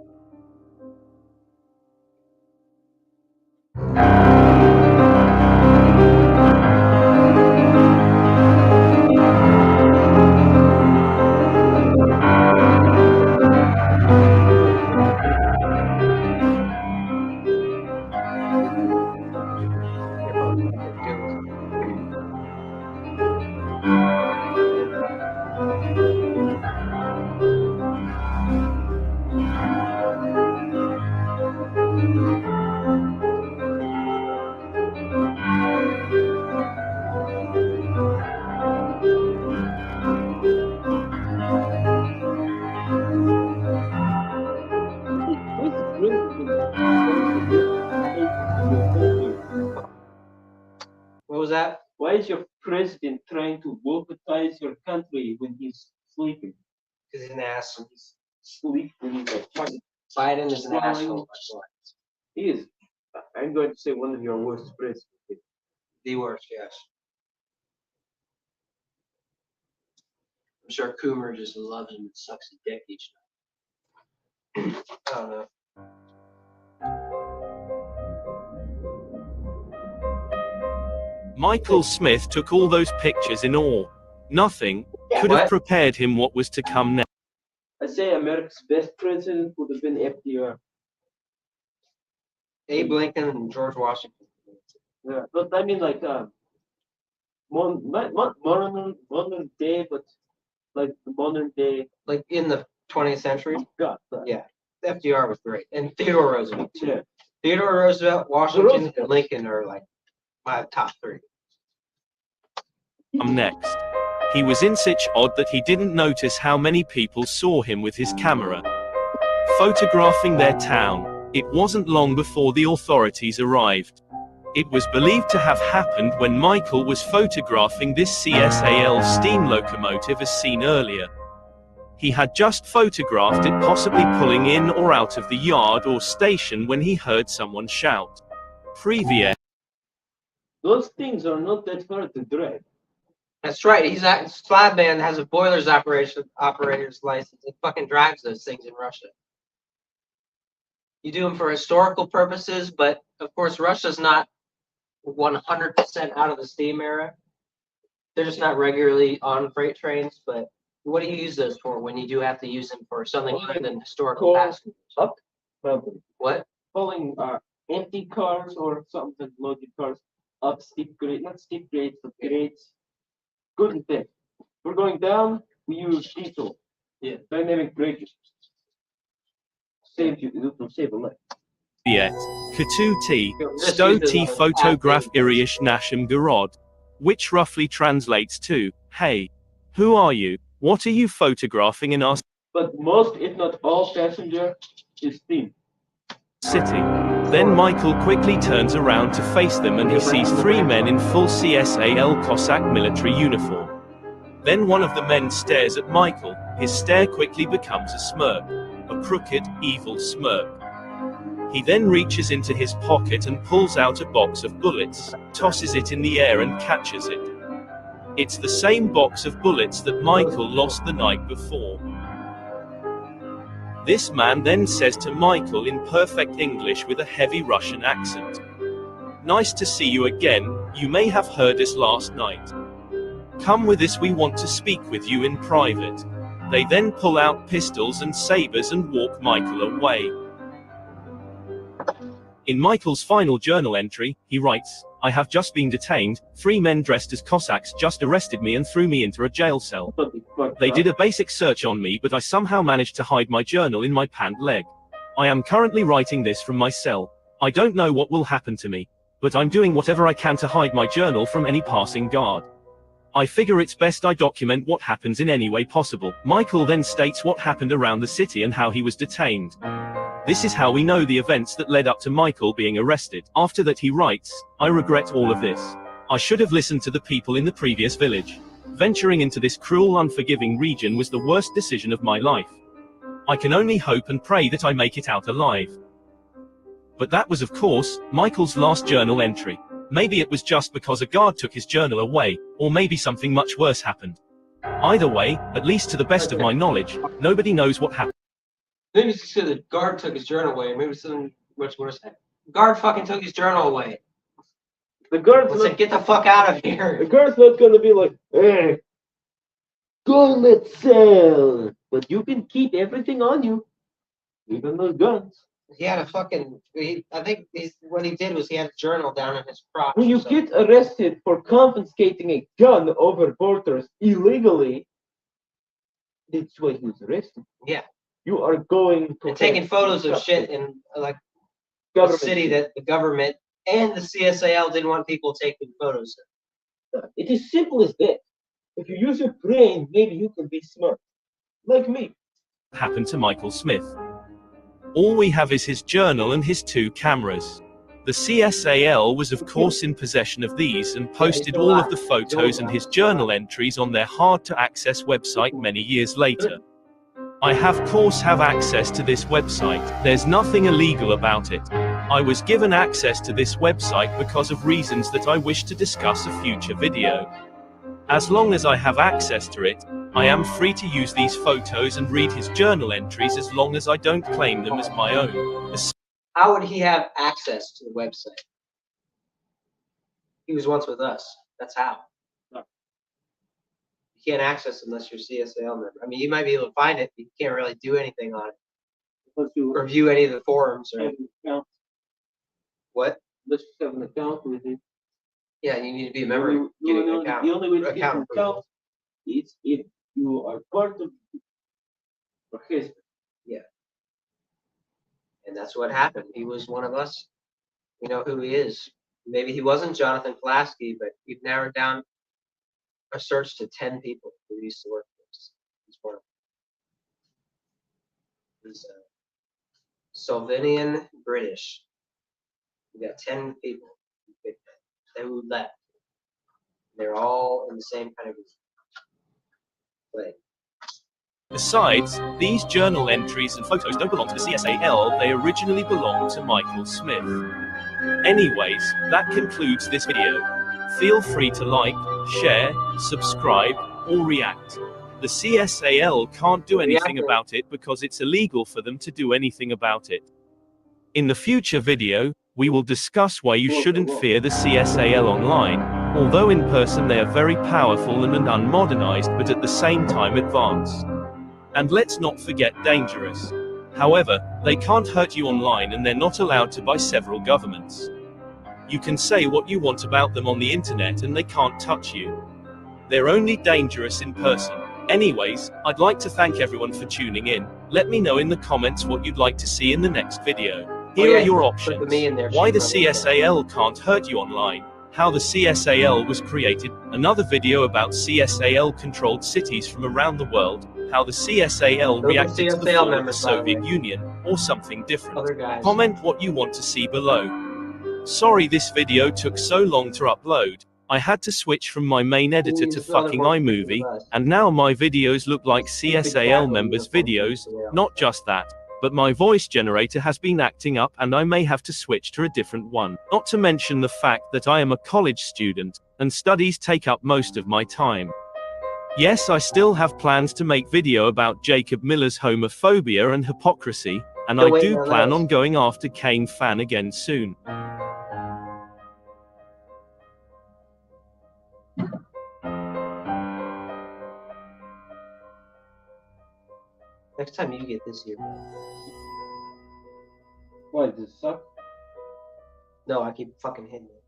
Who's the president trying to vocalize your country? What was that? Why is your president trying to vocalize your country when he's sleeping? Because he's an asshole. He's sleep when he's like fucking. Biden is an Flying. asshole. He is. I'm going to say one of your worst presidents. The worst, yes. I'm sure Coomer just loves him and sucks his dick each night. I don't know. Michael Smith took all those pictures in awe. Nothing could have prepared him what was to come next. I say America's best president would have been FDR. Abe Lincoln and George Washington. Yeah, but I mean like modern day, but like the modern day. Like in the 20th century? God, Yeah. FDR was great. And Theodore Roosevelt, too. yeah. Theodore Roosevelt, Washington, and Lincoln are like my top three. Next. He was in such odd that he didn't notice how many people saw him with his camera, photographing their town. It wasn't long before the authorities arrived. It was believed to have happened when Michael was photographing this C.S.A.L. steam locomotive as seen earlier. He had just photographed it possibly pulling in or out of the yard or station when he heard someone shout, "Previous." Those things are not that hard to drive. That's right. He's at Slabman has a boilers operator's license. He fucking drives those things in Russia. You do them for historical purposes, but of course Russia's not 100% out of the steam era. They're just not regularly on freight trains. But what do you use those for when you do have to use them for something other than historical passengers? Up, probably. What? Pulling empty cars or something loaded cars up steep grade, not steep grades, but grades. Good and thick. We're going down. We use diesel. Yeah. Dynamic braking. Save you. It will save a life. Yet, Katu Sto T photograph Irish Nasham Garod, which roughly translates to, "Hey, who are you? What are you photographing in our But most, if not all, passenger is steam. city?" Then Michael quickly turns around to face them and he sees three men in full C.S.A.L. Cossack military uniform. Then one of the men stares at Michael. His stare quickly becomes a smirk, a crooked, evil smirk. He then reaches into his pocket and pulls out a box of bullets, tosses it in the air and catches it. It's the same box of bullets that Michael lost the night before. This man then says to Michael in perfect English with a heavy Russian accent, "Nice to see you again, You may have heard us last night. Come with us, we want to speak with you in private. They then pull out pistols and sabers and walk Michael away. In Michael's final journal entry, he writes, "I have just been detained. 3 men dressed as Cossacks just arrested me and threw me into a jail cell. They did a basic search on me, but I somehow managed to hide my journal in my pant leg. I am currently writing this from my cell. I don't know what will happen to me, but I'm doing whatever I can to hide my journal from any passing guard. I figure it's best I document what happens in any way possible." Michael then states what happened around the city and how he was detained. This is how we know the events that led up to Michael being arrested. After that he writes, "I regret all of this. I should have listened to the people in the previous village. Venturing into this cruel, unforgiving region was the worst decision of my life. I can only hope and pray that I make it out alive." But that was, of course, Michael's last journal entry. Maybe it was just because a guard took his journal away, or maybe something much worse happened. Either way, at least to the best of my knowledge, nobody knows what happened. Maybe it's because the guard took his journal away. Maybe something much worse happened. Guard fucking took his journal away. The guard's Said, "Get the fuck out of here." The guard's not gonna be like, "Hey, go let's sell, but you can keep everything on you, even those guns." He had a fucking. I think what he did was he had a journal down in his crotch. When you get arrested for confiscating a gun over borders illegally, that's why he was arrested. Yeah. You are going to and taking photos of shit in like a city that the government and the C.S.A.L. didn't want people taking photos of. It is simple as that. If you use your brain, maybe you can be smart, like me. Happened to Michael Smith. All we have is his journal and his 2 cameras. The C.S.A.L. was of course in possession of these and posted all of the photos and his journal entries on their hard-to-access website many years later. I of course have access to this website. There's nothing illegal about it. I was given access to this website because of reasons that I wish to discuss a future video. As long as I have access to it, I am free to use these photos and read his journal entries as long as I don't claim them as my own. How would he have access to the website? He was once with us. That's how. You can't access it unless you're a C.S.A.L. member. I mean, you might be able to find it, but you can't really do anything on it. Or view any of the forums or what? Let's just have an account with it. Yeah, you need to be a member. Getting an account. The only way to get an approval. account is if you are part of the history. Yeah. And that's what happened. He was one of us. We know who he is. Maybe he wasn't Jonathan Pulaski, but we've narrowed down a search to 10 people who used to work for us. He's one of them. He's Slovenian British. We got 10 people who left. They're all in the same kind of way. Besides, these journal entries and photos don't belong to the C.S.A.L., they originally belonged to Michael Smith. Anyways, that concludes this video. Feel free to like, share, subscribe, or react. The C.S.A.L. can't do anything about it because it's illegal for them to do anything about it. In the future video, we will discuss why you shouldn't fear the C.S.A.L. online, although in person they are very powerful and unmodernized but at the same time advanced. And let's not forget dangerous. However, they can't hurt you online and they're not allowed to by several governments. You can say what you want about them on the internet and they can't touch you. They're only dangerous in person. Anyways, I'd like to thank everyone for tuning in. Let me know in the comments what you'd like to see in the next video. Here are your options. Why the C.S.A.L. can't hurt you online. How the C.S.A.L. was created. Another video about C.S.A.L. controlled cities from around the world. How the C.S.A.L. reacted to the fall of the Soviet Union, or something different. Comment what you want to see below. Sorry this video took so long to upload. I had to switch from my main editor to fucking iMovie, and now my videos look like C.S.A.L. members' videos. Not just that, but my voice generator has been acting up and I may have to switch to a different one. Not to mention the fact that I am a college student, and studies take up most of my time. Yes, I still have plans to make video about Jacob Miller's homophobia and hypocrisy, and I do plan on going after Kane Fan again soon. Next time you get this here, man. Why does it suck? No, I keep fucking hitting it.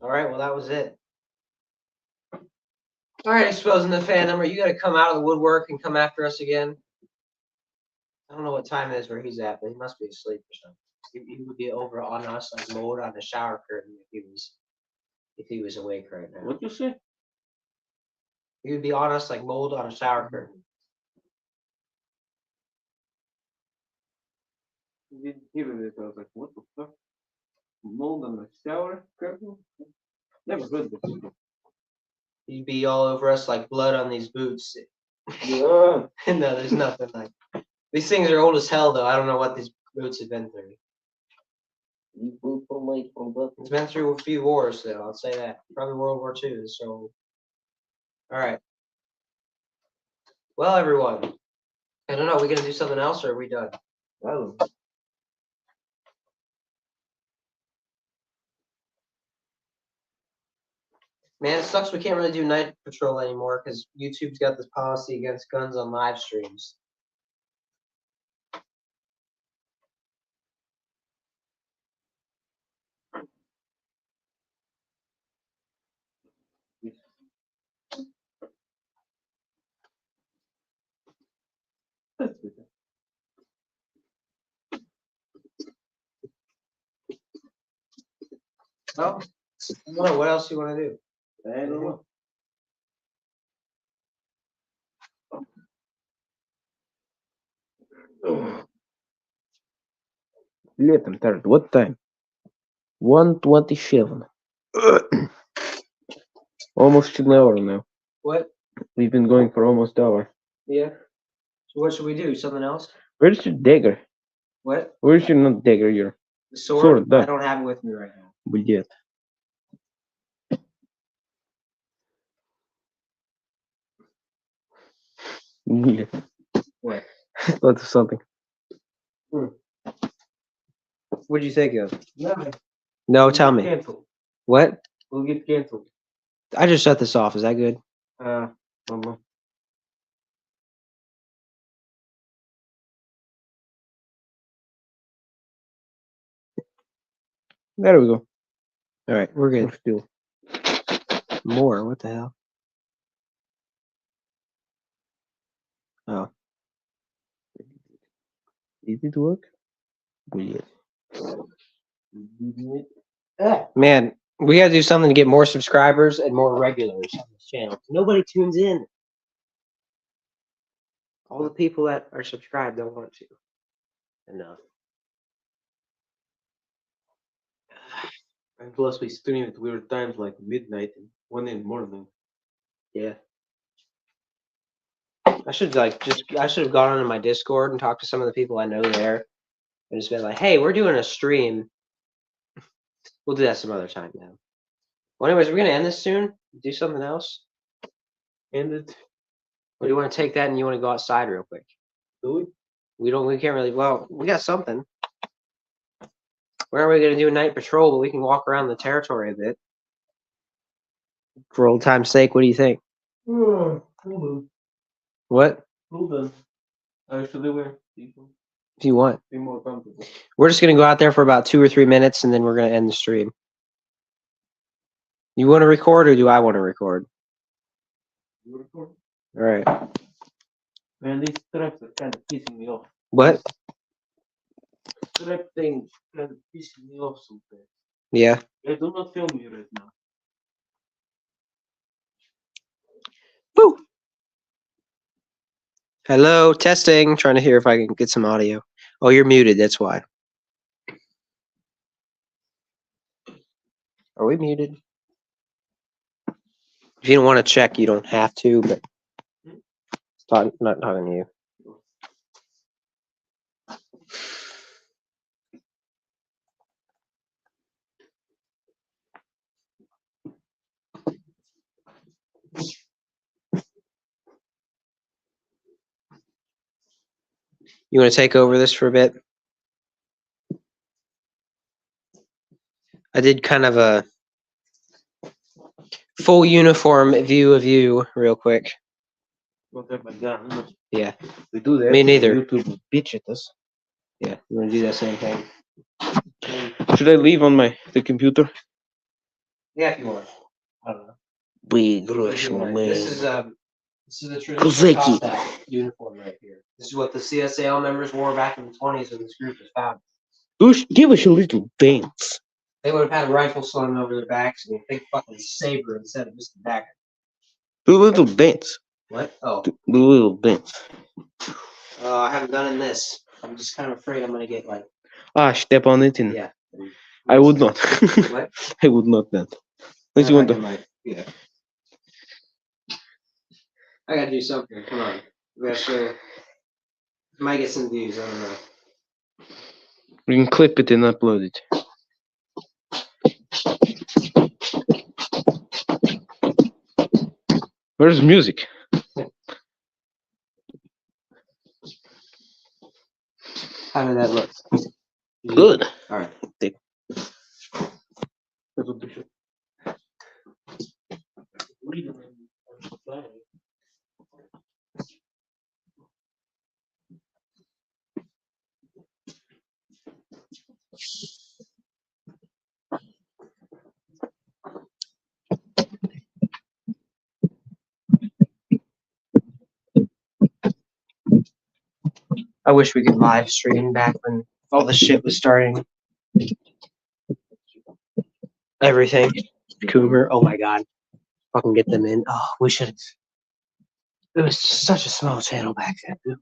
Alright, well that was it. Alright, exposing the fandom. Are you gonna come out of the woodwork and come after us again? I don't know what time it is where he's at, but he must be asleep or something. He would be over on us like mold on the shower curtain if he was awake right now. What you say? He would be on us like mold on a shower curtain. I didn't hear it. I was like, what the fuck? Mold on the shower curtain? Never heard this before. He'd be all over us like blood on these boots. Yeah. No, there's nothing like. These things are old as hell, though. I don't know what these boots have been through. It's been through a few wars, though. I'll say that. Probably World War II. So, all right. Well, everyone, I don't know. Are we gonna do something else, or are we done? I don't know. Man, it sucks we can't really do night patrol anymore because YouTube's got this policy against guns on live streams. Well, I don't know. What else you want to do? I don't know. Летом, Тарт, what time? 1:27. Almost 2 hours now. What? We've been going for almost an hour. Yeah. So what should we do? Something else? Where's your dagger? What? Where's your not dagger, your The sword? Sword, да. I don't have it with me right now. Блядь. Нет. What? Thought of something. What'd you think of? No, No, tell me. Cancelled. What? We'll get canceled. I just shut this off. Is that good? Don't know. There we go. All right, we're We're good. still. More? What the hell? Oh. Did it work? Блядь. Man, we gotta do something to get more subscribers and more regulars on this channel. Nobody tunes in. All the people that are subscribed don't want to. Enough. And plus, we stream at weird times like midnight and 1 in the morning. Yeah. I should have gone onto my Discord and talked to some of the people I know there and just been like, hey, we're doing a stream. We'll do that some other time now. Well, anyways, we're gonna end this soon. Do something else. And it, Or do you want to take that and you want to go outside real quick? do We can't really, well, we got something. Where are we gonna do a night patrol, but we can walk around the territory a bit. For old time's sake, what do you think? Hold on. What? Hold on. Actually, we're people. If you want. Be more comfortable. We're just gonna go out there for about 2 or 3 minutes and then we're gonna end the stream. You wanna record or do I wanna record? You record? Alright. Man, these straps are kind of pissing me off. What? Strap thing kind of pissing me off sometimes. Yeah. I do not film you right now. Woo! Hello, testing. Trying to hear if I can get some audio. Oh, you're muted, that's why. Are we muted? If you don't want to check, you don't have to, but not talking to you. You want to take over this for a bit? I did kind of a full uniform view of you real quick. Don't have my gun. But Yeah. we do that. Me neither. YouTube will bitch at us. Yeah, we're gonna do that same thing. Should I leave on the computer? Yeah, if you want. I don't know. Big If rush, you my want. man. This is the traditional Kozeki. top uniform right here. This is what the C.S.A.L members wore back in the 20s when this group was founded. Give us a little dance. They would have had a rifle slung over their backs and a big fucking saber instead of just a dagger. Do a little dance. What? Oh. Do a little dance. I haven't done in this. I'm just kind of afraid I'm gonna get like. Step on it and Yeah. I would not. What? I would not then. Unless you want to. Yeah. I gotta do something. Come on. We gotta show. Might get some views. I don't know. We can clip it and upload it. Where's the music? How did that look? Good. All right. I wish we could live stream back when all the shit was starting. Everything. Coomer. Oh my god. Fucking get them in. Oh, we should. It was such a small channel back then.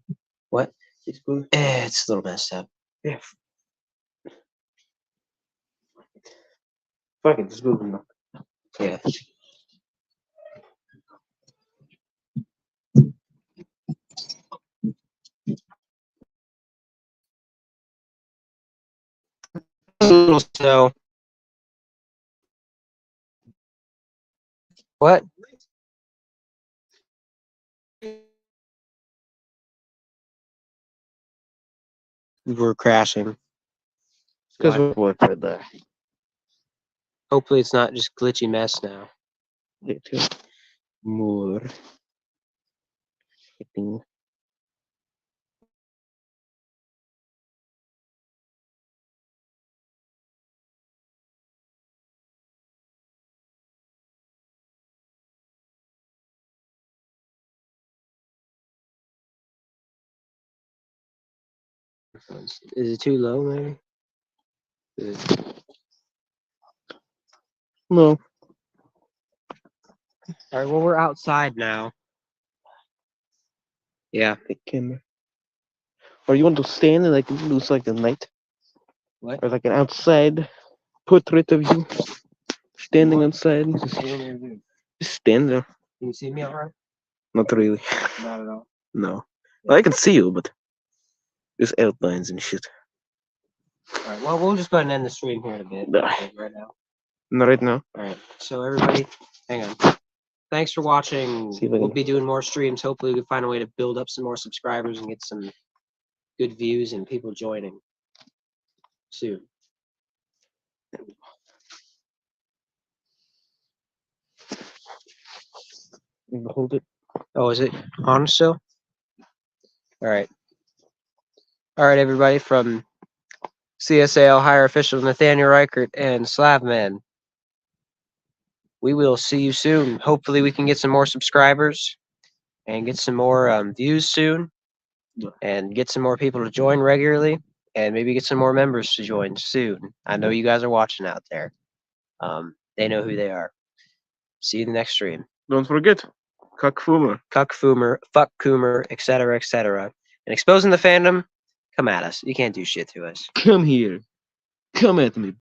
What? It's a little messed up. Yeah. Fuck it, just move them. Yeah. So. What? We're crashing. Because Why? we're for the Hopefully it's not just glitchy mess now. little more hitting. Is it too low, maybe? No. All right. Well, we're outside now. Yeah. The camera. Or you want to stand and like do like a night? What? Or like an outside portrait of you standing outside. Just stand there. Can you see me all right? Not really. Not at all. No. Well, I can see you, but there's outlines and shit. All right. Well, we'll just go ahead and end the stream here in a bit. Nah. Right now. Not right now. All right. So everybody, hang on. Thanks for watching. See you later. We'll be doing more streams. Hopefully, we can find a way to build up some more subscribers and get some good views and people joining soon. Hold it. Oh, is it on still? All right. All right, everybody from C.S.A.L Higher Official Nathaniel Reichert and Slavman. We will see you soon. Hopefully, we can get some more subscribers and get some more views soon and get some more people to join regularly and maybe get some more members to join soon. I know you guys are watching out there. They know who they are. See you in the next stream. Don't forget. Cuck Fuck Coomer, etc., etc. And exposing the fandom, come at us. You can't do shit to us. Come here. Come at me.